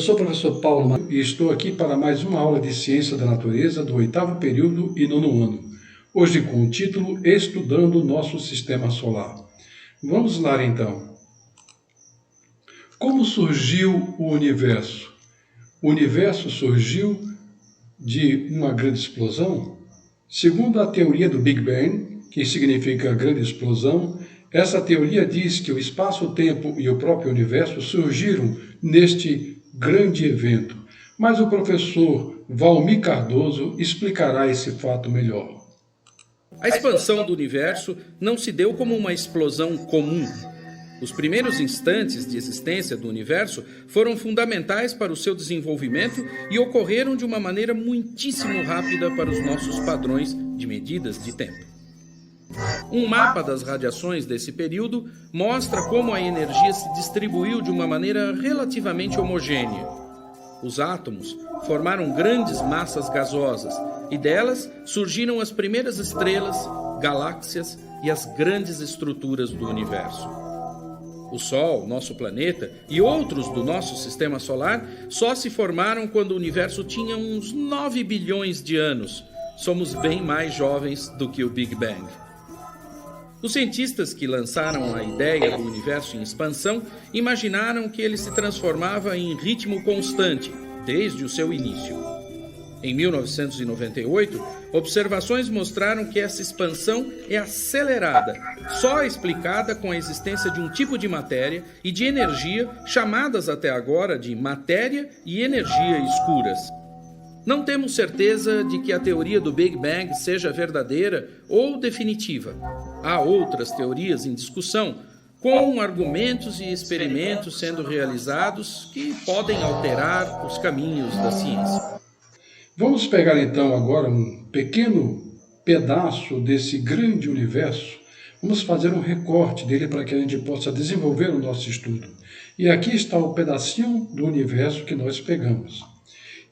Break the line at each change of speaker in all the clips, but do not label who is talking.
sou o professor Paulo e estou aqui para mais uma aula de Ciência da Natureza do 8º período e 9º ano. Hoje com o título Estudando o Nosso Sistema Solar. Vamos lá então. Como surgiu o universo? O universo surgiu de uma grande explosão? Segundo a teoria do Big Bang, que significa grande explosão, essa teoria diz que o espaço-tempo e o próprio universo surgiram neste grande evento. Mas o professor Valmir Cardoso explicará esse fato melhor.
A expansão do universo não se deu como uma explosão comum. Os primeiros instantes de existência do universo foram fundamentais para o seu desenvolvimento e ocorreram de uma maneira muitíssimo rápida para os nossos padrões de medidas de tempo. Um mapa das radiações desse período mostra como a energia se distribuiu de uma maneira relativamente homogênea. Os átomos formaram grandes massas gasosas e delas surgiram as primeiras estrelas, galáxias e as grandes estruturas do universo. O Sol, nosso planeta, e outros do nosso sistema solar só se formaram quando o universo tinha uns 9 bilhões de anos. Somos bem mais jovens do que o Big Bang. Os cientistas que lançaram a ideia do universo em expansão imaginaram que ele se transformava em ritmo constante, desde o seu início. Em 1998, observações mostraram que essa expansão é acelerada, só explicada com a existência de um tipo de matéria e de energia chamadas até agora de matéria e energia escuras. Não temos certeza de que a teoria do Big Bang seja verdadeira ou definitiva. Há outras teorias em discussão, com argumentos e experimentos sendo realizados que podem alterar os caminhos da ciência.
Vamos pegar então agora um pequeno pedaço desse grande universo. Vamos fazer um recorte dele para que a gente possa desenvolver o nosso estudo. E aqui está o pedacinho do universo que nós pegamos.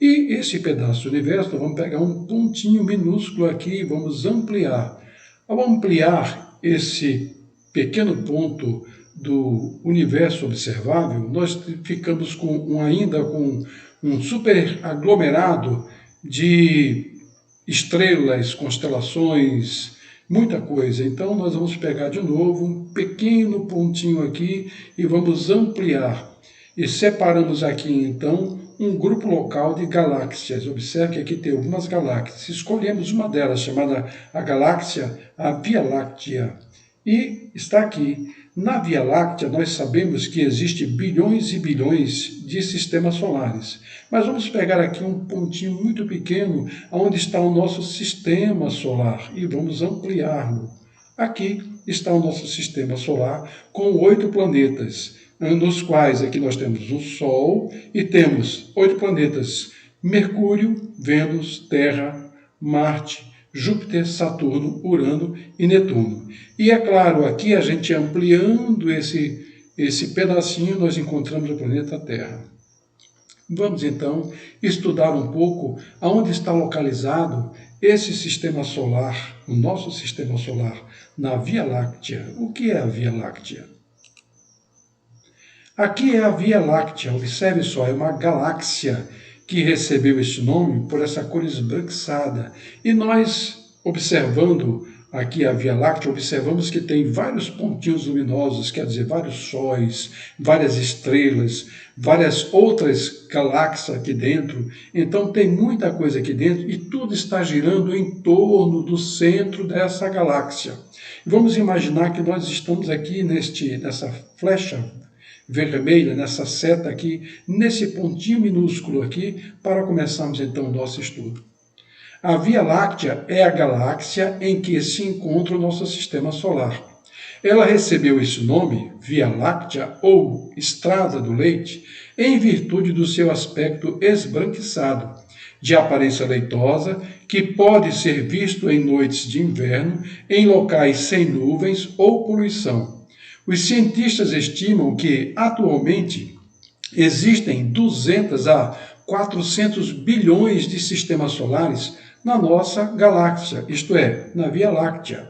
E esse pedaço do universo, vamos pegar um pontinho minúsculo aqui e vamos ampliar. Ao ampliar esse pequeno ponto do universo observável, nós ficamos ainda com um super aglomerado de estrelas, constelações, muita coisa. Então nós vamos pegar de novo um pequeno pontinho aqui e vamos ampliar. E separamos aqui então um grupo local de galáxias. Observe que aqui tem algumas galáxias. Escolhemos uma delas, chamada a galáxia, a Via Láctea. E está aqui. Na Via Láctea, nós sabemos que existe bilhões e bilhões de sistemas solares. Mas vamos pegar aqui um pontinho muito pequeno, onde está o nosso sistema solar, e vamos ampliá-lo. Aqui está o nosso sistema solar, com 8 planetas, nos quais aqui nós temos o Sol e temos 8 planetas: Mercúrio, Vênus, Terra, Marte, Júpiter, Saturno, Urano e Netuno. E é claro, aqui a gente ampliando esse pedacinho, nós encontramos o planeta Terra. Vamos então estudar um pouco aonde está localizado esse sistema solar, o nosso sistema solar, na Via Láctea. O que é a Via Láctea? Aqui é a Via Láctea, observe só, é uma galáxia que recebeu esse nome por essa cor esbranquiçada. E nós, observando aqui a Via Láctea, observamos que tem vários pontinhos luminosos, quer dizer, vários sóis, várias estrelas, várias outras galáxias aqui dentro. Então tem muita coisa aqui dentro e tudo está girando em torno do centro dessa galáxia. Vamos imaginar que nós estamos aqui nessa flecha vermelha, nessa seta aqui, nesse pontinho minúsculo aqui, para começarmos então o nosso estudo. A Via Láctea é a galáxia em que se encontra o nosso sistema solar. Ela recebeu esse nome, Via Láctea ou Estrada do Leite, em virtude do seu aspecto esbranquiçado, de aparência leitosa, que pode ser visto em noites de inverno, em locais sem nuvens ou poluição. Os cientistas estimam que, atualmente, existem 200 a 400 bilhões de sistemas solares na nossa galáxia, isto é, na Via Láctea.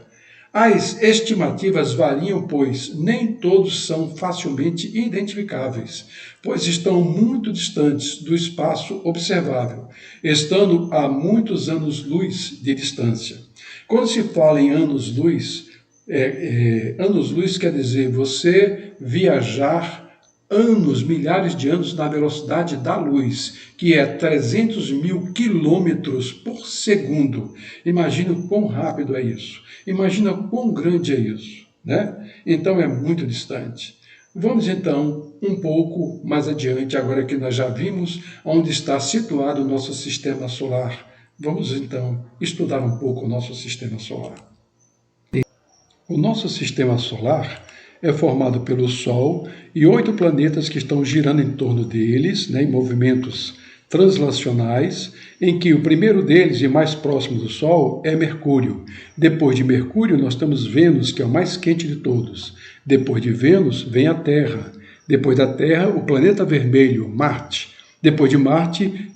As estimativas variam, pois nem todos são facilmente identificáveis, pois estão muito distantes do espaço observável, estando a muitos anos-luz de distância. Quando se fala em anos-luz, anos-luz quer dizer você viajar anos, milhares de anos na velocidade da luz, que é 300 mil quilômetros por segundo. Imagina o quão rápido é isso. Imagina o quão grande é isso, né? Então é muito distante. Vamos então um pouco mais adiante, agora que nós já vimos onde está situado o nosso sistema solar. Vamos então estudar um pouco o nosso sistema solar. O nosso sistema solar é formado pelo Sol e 8 planetas que estão girando em torno deles, né, em movimentos translacionais, em que o primeiro deles e mais próximo do Sol é Mercúrio. Depois de Mercúrio, nós temos Vênus, que é o mais quente de todos. Depois de Vênus, vem a Terra. Depois da Terra, o planeta vermelho, Marte. Depois de Marte,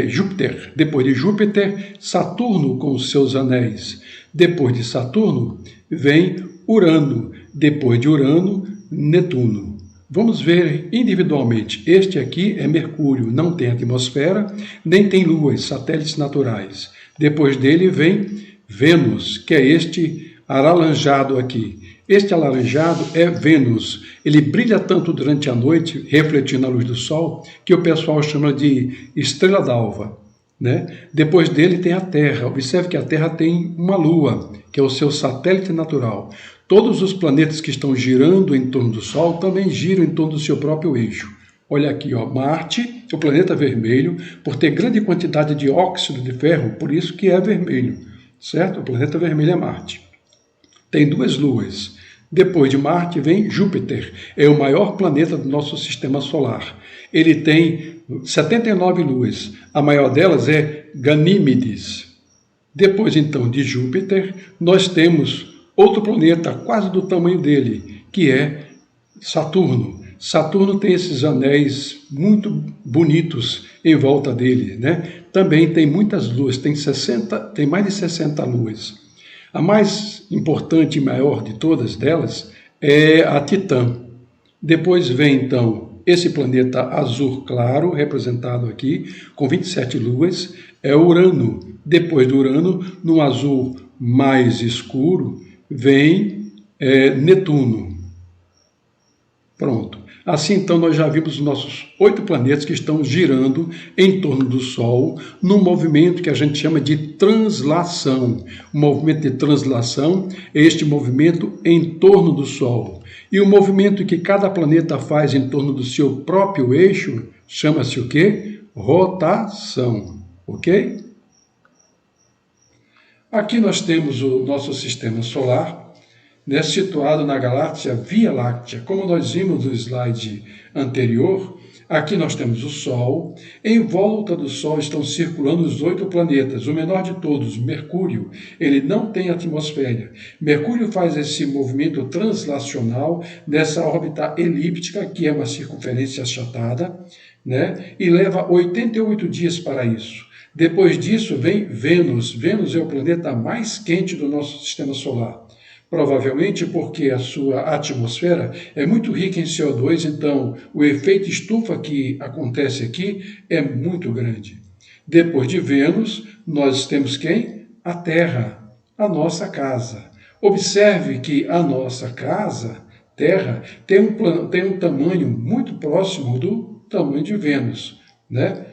Júpiter. Depois de Júpiter, Saturno com os seus anéis. Depois de Saturno, vem Urano. Depois de Urano, Netuno. Vamos ver individualmente. Este aqui é Mercúrio, não tem atmosfera, nem tem luas, satélites naturais. Depois dele vem Vênus, que é este alaranjado aqui. Este alaranjado é Vênus. Ele brilha tanto durante a noite, refletindo a luz do Sol, que o pessoal chama de estrela d'alva, né? Depois dele tem a Terra. Observe que a Terra tem uma lua, que é o seu satélite natural. Todos os planetas que estão girando em torno do Sol também giram em torno do seu próprio eixo. Olha aqui, ó, Marte, o planeta vermelho, por ter grande quantidade de óxido de ferro, por isso que é vermelho, certo? O planeta vermelho é Marte. Tem 2 luas. Depois de Marte vem Júpiter, é o maior planeta do nosso sistema solar. Ele tem 79 luas, a maior delas é Ganímedes. Depois então de Júpiter, nós temos outro planeta quase do tamanho dele, que é Saturno. Saturno tem esses anéis muito bonitos em volta dele, né? Também tem muitas luas, tem mais de 60 luas. A mais importante e maior de todas delas é a Titã. Depois vem então esse planeta azul claro, representado aqui, com 27 luas, é Urano. Depois do Urano, no azul mais escuro, vem Netuno. Pronto. Assim, então, nós já vimos os nossos 8 planetas que estão girando em torno do Sol, num movimento que a gente chama de translação. O movimento de translação é este movimento em torno do Sol. E o movimento que cada planeta faz em torno do seu próprio eixo chama-se o quê? Rotação. Ok? Aqui nós temos o nosso sistema solar, né, situado na galáxia Via Láctea. Como nós vimos no slide anterior, aqui nós temos o Sol. Em volta do Sol estão circulando os 8 planetas. O menor de todos, Mercúrio, ele não tem atmosfera. Mercúrio faz esse movimento translacional nessa órbita elíptica, que é uma circunferência achatada, né, e leva 88 dias para isso. Depois disso vem Vênus. Vênus é o planeta mais quente do nosso sistema solar. Provavelmente porque a sua atmosfera é muito rica em CO2, então o efeito estufa que acontece aqui é muito grande. Depois de Vênus, nós temos quem? A Terra, a nossa casa. Observe que a nossa casa, Terra, tem um tamanho muito próximo do tamanho de Vênus, né?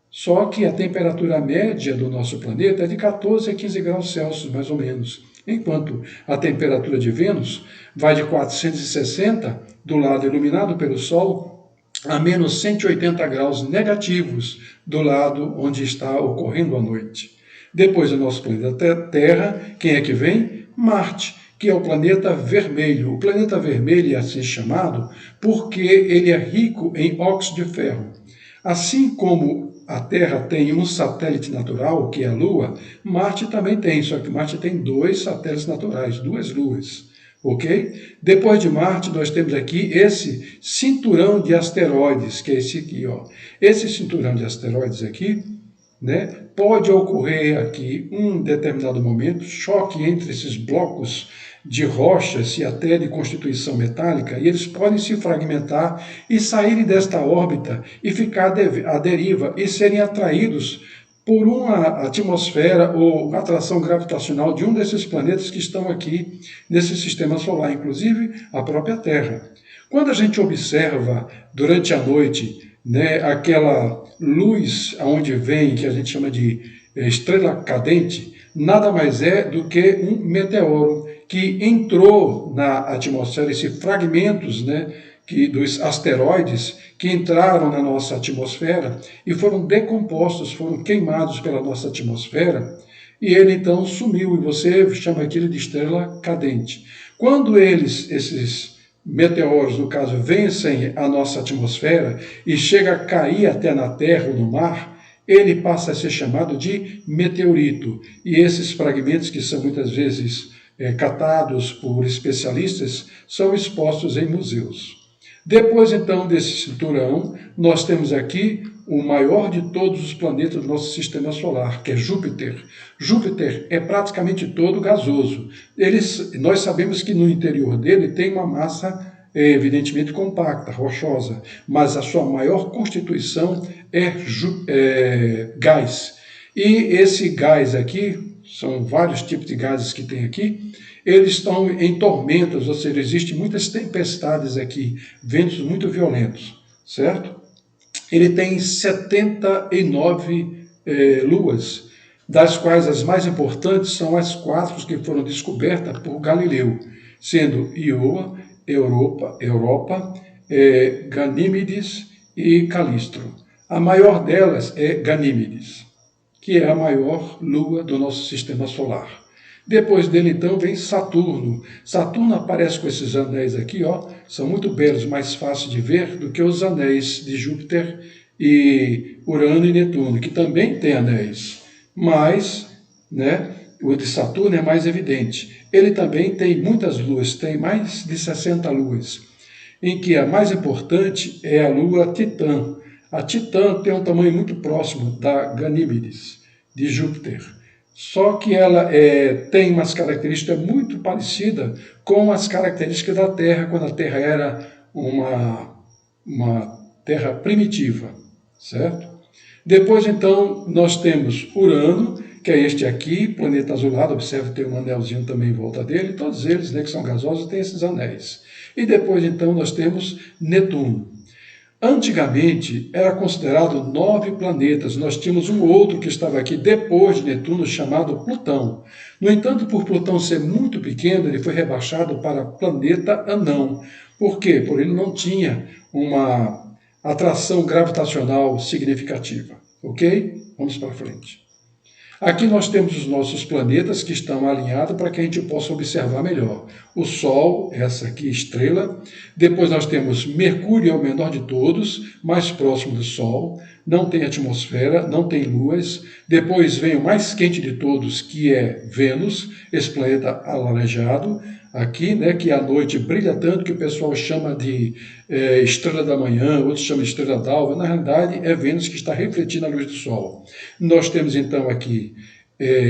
Só que a temperatura média do nosso planeta é de 14 a 15 graus Celsius, mais ou menos. Enquanto a temperatura de Vênus vai de 460, do lado iluminado pelo Sol, a menos 180 graus negativos, do lado onde está ocorrendo a noite. Depois do nosso planeta Terra, quem é que vem? Marte, que é o planeta vermelho. O planeta vermelho é assim chamado porque ele é rico em óxido de ferro. Assim como a Terra tem um satélite natural, que é a Lua, Marte também tem, só que Marte tem 2 satélites naturais, 2 luas, ok? Depois de Marte, nós temos aqui esse cinturão de asteroides, que é esse aqui, ó. Esse cinturão de asteroides aqui, né, pode ocorrer aqui um determinado momento, choque entre esses blocos de rochas e até de constituição metálica, e eles podem se fragmentar e saírem desta órbita e ficar à deriva e serem atraídos por uma atmosfera ou atração gravitacional de um desses planetas que estão aqui nesse sistema solar, inclusive a própria Terra. Quando a gente observa durante a noite, né, aquela luz aonde vem, que a gente chama de estrela cadente, nada mais é do que um meteoro que entrou na atmosfera, esses fragmentos, né, dos asteroides que entraram na nossa atmosfera e foram decompostos, foram queimados pela nossa atmosfera, e ele então sumiu, e você chama aquilo de estrela cadente. Quando esses meteoros, no caso, vencem a nossa atmosfera e chega a cair até na Terra ou no mar, ele passa a ser chamado de meteorito. E esses fragmentos, que são muitas vezes catados por especialistas, são expostos em museus. Depois, então, desse cinturão, nós temos aqui o maior de todos os planetas do nosso sistema solar, que é Júpiter. Júpiter é praticamente todo gasoso. Nós sabemos que no interior dele tem uma massa evidentemente compacta, rochosa, mas a sua maior constituição é gás. E esse gás aqui, são vários tipos de gases que tem aqui, eles estão em tormentas, ou seja, existem muitas tempestades aqui, ventos muito violentos, certo? Ele tem 79 luas, das quais as mais importantes são as 4 que foram descobertas por Galileu, sendo Ioa, Europa, Ganímedes e Calistro. A maior delas é Ganímedes, que é a maior lua do nosso sistema solar. Depois dele, então, vem Saturno. Saturno aparece com esses anéis aqui, ó, são muito belos, mais fáceis de ver do que os anéis de Júpiter e Urano e Netuno, que também tem anéis, mas, né, o de Saturno é mais evidente. Ele também tem muitas luas, tem mais de 60 luas, em que a mais importante é a lua Titã. A Titã tem um tamanho muito próximo da Ganímedes, de Júpiter. Só que ela tem umas características muito parecidas com as características da Terra, quando a Terra era uma Terra primitiva, certo? Depois, então, nós temos Urano, que é este aqui, planeta azulado, observe que tem um anelzinho também em volta dele, todos eles, né, que são gasosos, têm esses anéis. E depois, então, nós temos Netuno. Antigamente, era considerado 9 planetas. Nós tínhamos um outro que estava aqui depois de Netuno, chamado Plutão. No entanto, por Plutão ser muito pequeno, ele foi rebaixado para planeta anão. Por quê? Porque ele não tinha uma atração gravitacional significativa. Ok? Vamos para frente. Aqui nós temos os nossos planetas que estão alinhados para que a gente possa observar melhor. O Sol, essa aqui estrela. Depois nós temos Mercúrio, é o menor de todos, mais próximo do Sol. Não tem atmosfera, não tem luas. Depois vem o mais quente de todos, que é Vênus, esse planeta alaranjado. Aqui, né, que à noite brilha tanto que o pessoal chama de estrela da manhã, outros chamam de estrela d'alva. Na realidade, é Vênus que está refletindo a luz do Sol. Nós temos então aqui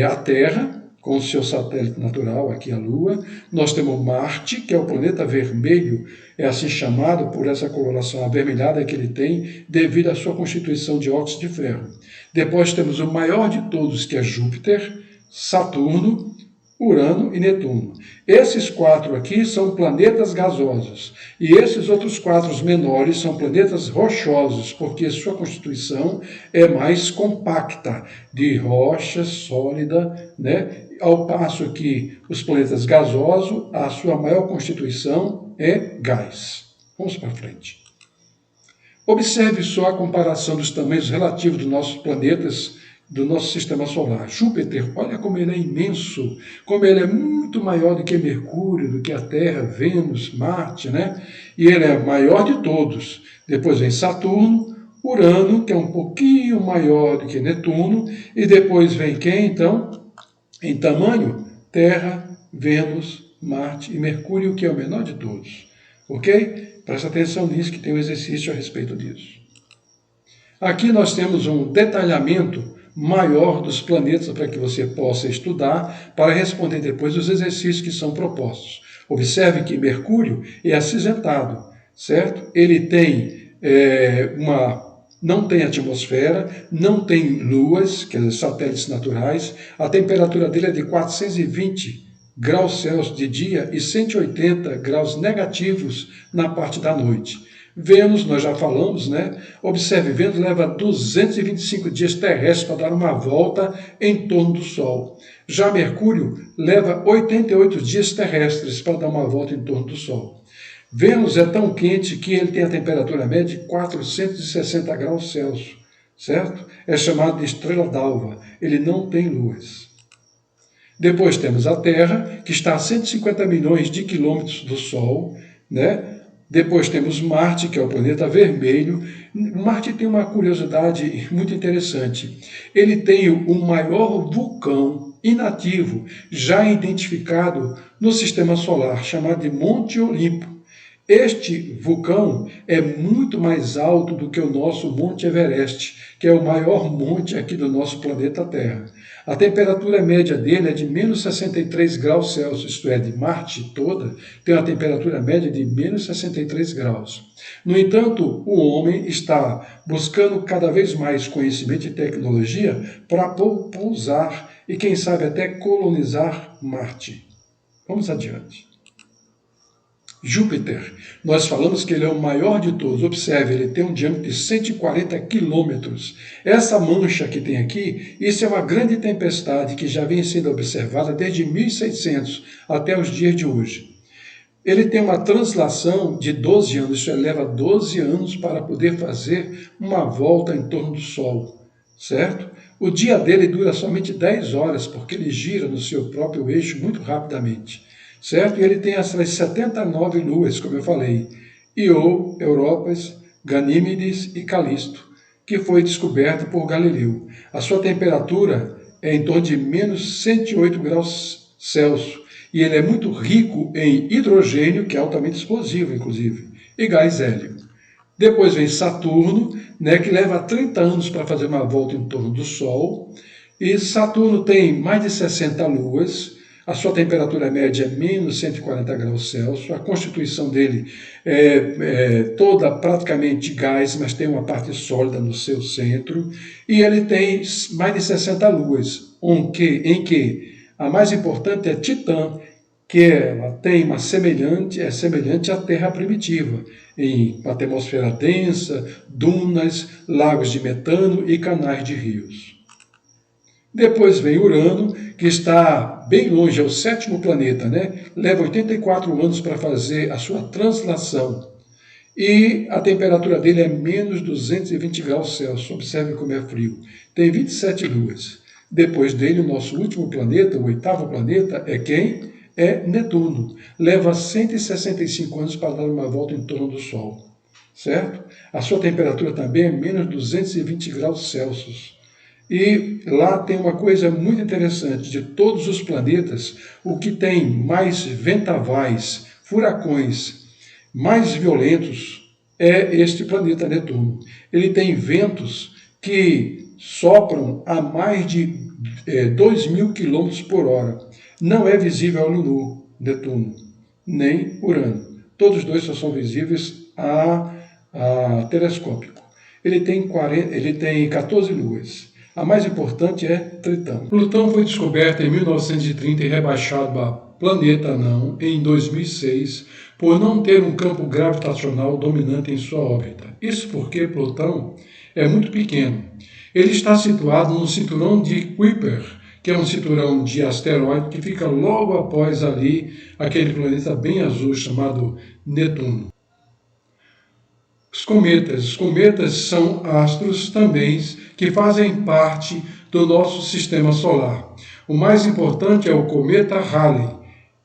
a Terra, com o seu satélite natural, aqui a Lua. Nós temos Marte, que é o planeta vermelho, é assim chamado por essa coloração avermelhada que ele tem, devido à sua constituição de óxido de ferro. Depois temos o maior de todos, que é Júpiter, Saturno, Urano e Netuno. Esses 4 aqui são planetas gasosos, e esses outros 4 menores são planetas rochosos, porque sua constituição é mais compacta, de rocha sólida, né? Ao passo que os planetas gasosos, a sua maior constituição é gás. Vamos para frente. Observe só a comparação dos tamanhos relativos dos nossos planetas do nosso sistema solar. Júpiter, olha como ele é imenso, como ele é muito maior do que Mercúrio, do que a Terra, Vênus, Marte, né? E ele é maior de todos. Depois vem Saturno, Urano, que é um pouquinho maior do que Netuno, e depois vem quem, então? Em tamanho, Terra, Vênus, Marte e Mercúrio, que é o menor de todos. Ok? Presta atenção nisso, que tem um exercício a respeito disso. Aqui nós temos um detalhamento maior dos planetas para que você possa estudar para responder depois os exercícios que são propostos. Observe que Mercúrio é acinzentado, certo? Ele tem não tem atmosfera, não tem luas, quer dizer, satélites naturais, a temperatura dele é de 420 graus Celsius de dia e 180 graus negativos na parte da noite. Vênus, nós já falamos, né? Observe, Vênus leva 225 dias terrestres para dar uma volta em torno do Sol. Já Mercúrio leva 88 dias terrestres para dar uma volta em torno do Sol. Vênus é tão quente que ele tem a temperatura média de 460 graus Celsius, certo? É chamado de estrela d'alva, ele não tem luas. Depois temos a Terra, que está a 150 milhões de quilômetros do Sol, né? Depois temos Marte, que é o planeta vermelho. Marte tem uma curiosidade muito interessante. Ele tem o maior vulcão inativo já identificado no Sistema Solar, chamado de Monte Olimpo. Este vulcão é muito mais alto do que o nosso Monte Everest, que é o maior monte aqui do nosso planeta Terra. A temperatura média dele é de menos 63 graus Celsius, isto é, de Marte toda, tem uma temperatura média de menos 63 graus. No entanto, o homem está buscando cada vez mais conhecimento e tecnologia para pousar e, quem sabe, até colonizar Marte. Vamos adiante. Júpiter, nós falamos que ele é o maior de todos. Observe, ele tem um diâmetro de 140 quilômetros. Essa mancha que tem aqui, isso é uma grande tempestade que já vem sendo observada desde 1600 até os dias de hoje. Ele tem uma translação de 12 anos, isso leva 12 anos para poder fazer uma volta em torno do Sol, certo? O dia dele dura somente 10 horas, porque ele gira no seu próprio eixo muito rapidamente. Certo? E ele tem essas 79 luas, como eu falei, Io, Europas, Ganímedes e Calisto, que foi descoberto por Galileu. A sua temperatura é em torno de menos 108 graus Celsius, e ele é muito rico em hidrogênio, que é altamente explosivo, inclusive, e gás hélio. Depois vem Saturno, né, que leva 30 anos para fazer uma volta em torno do Sol, e Saturno tem mais de 60 luas. A sua temperatura média é menos 140 graus Celsius, a constituição dele é toda praticamente gás, mas tem uma parte sólida no seu centro, e ele tem mais de 60 luas, em que a mais importante é Titã, que ela tem é semelhante à Terra primitiva, em uma atmosfera densa, dunas, lagos de metano e canais de rios. Depois vem Urano, que está bem longe, é o 7º planeta, né? Leva 84 anos para fazer a sua translação. E a temperatura dele é menos 220 graus Celsius. Observe como é frio. Tem 27 luas. Depois dele, o nosso último planeta, o 8º planeta, é quem? É Netuno. Leva 165 anos para dar uma volta em torno do Sol. Certo? A sua temperatura também é menos 220 graus Celsius. E lá tem uma coisa muito interessante, de todos os planetas, o que tem mais vendavais, furacões, mais violentos é este planeta Netuno. Ele tem ventos que sopram a mais de 2.000 km por hora. Não é visível a olho nu, Netuno, nem Urano. Todos os dois só são visíveis a telescópico. Ele tem 14 luas. A mais importante é Tritão. Plutão foi descoberto em 1930 e rebaixado a planeta anão em 2006 por não ter um campo gravitacional dominante em sua órbita. Isso porque Plutão é muito pequeno. Ele está situado no cinturão de Kuiper, que é um cinturão de asteroide que fica logo após ali aquele planeta bem azul chamado Netuno. Os cometas são astros também que fazem parte do nosso sistema solar. O mais importante é o cometa Halley.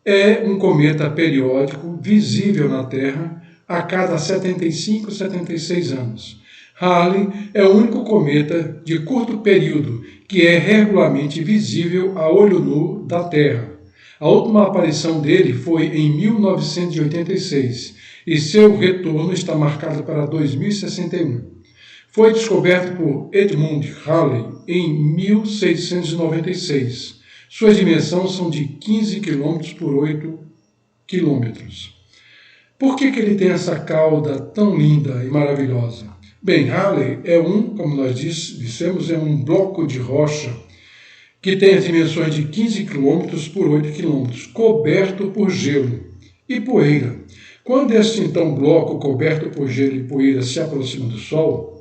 É um cometa periódico visível na Terra a cada 75, 76 anos. Halley é o único cometa de curto período que é regularmente visível a olho nu da Terra. A última aparição dele foi em 1986 e seu retorno está marcado para 2061. Foi descoberto por Edmund Halley em 1696. Suas dimensões são de 15 km por 8 km. Por que ele tem essa cauda tão linda e maravilhosa? Bem, Halley como nós dissemos, é um bloco de rocha que tem as dimensões de 15 km por 8 km, coberto por gelo e poeira. Quando este então bloco coberto por gelo e poeira se aproxima do Sol,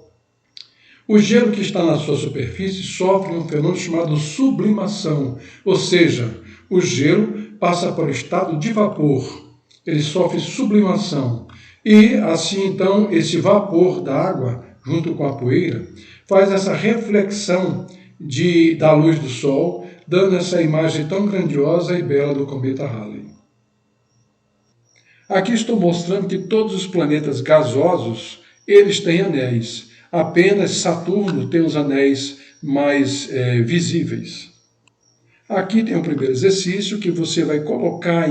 o gelo que está na sua superfície sofre um fenômeno chamado sublimação, ou seja, o gelo passa para o estado de vapor. Ele sofre sublimação. E assim então esse vapor da água, junto com a poeira, faz essa reflexão da luz do Sol, dando essa imagem tão grandiosa e bela do cometa Halley. Aqui estou mostrando que todos os planetas gasosos, eles têm anéis. Apenas Saturno tem os anéis mais visíveis. Aqui tem o primeiro exercício que você vai colocar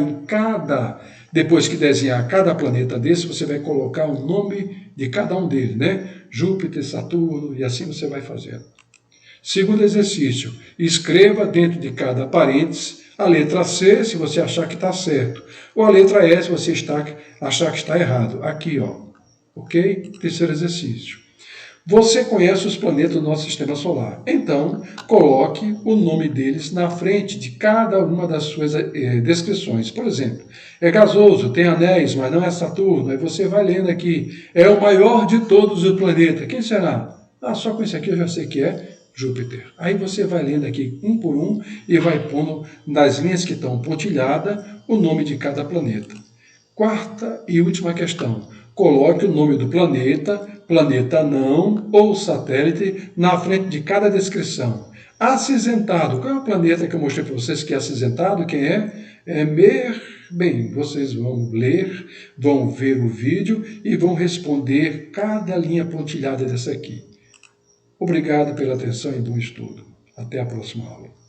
depois que desenhar cada planeta desse, você vai colocar o nome de cada um deles, né? Júpiter, Saturno, e assim você vai fazendo. Segundo exercício, escreva dentro de cada parênteses a letra C, se você achar que está certo, ou a letra E, se você achar que está errado. Aqui, ó. Ok? Terceiro exercício. Você conhece os planetas do nosso sistema solar. Então, coloque o nome deles na frente de cada uma das suas descrições. Por exemplo, é gasoso, tem anéis, mas não é Saturno. Aí você vai lendo aqui, é o maior de todos os planetas. Quem será? Só com isso aqui eu já sei que é Júpiter. Aí você vai lendo aqui um por um e vai pondo nas linhas que estão pontilhadas o nome de cada planeta. Quarta e última questão. Coloque o nome do planeta, planeta não ou satélite na frente de cada descrição. Acinzentado. Qual é o planeta que eu mostrei para vocês que é acinzentado? Quem é? Bem, vocês vão ler, vão ver o vídeo e vão responder cada linha pontilhada dessa aqui. Obrigado pela atenção e bom estudo. Até a próxima aula.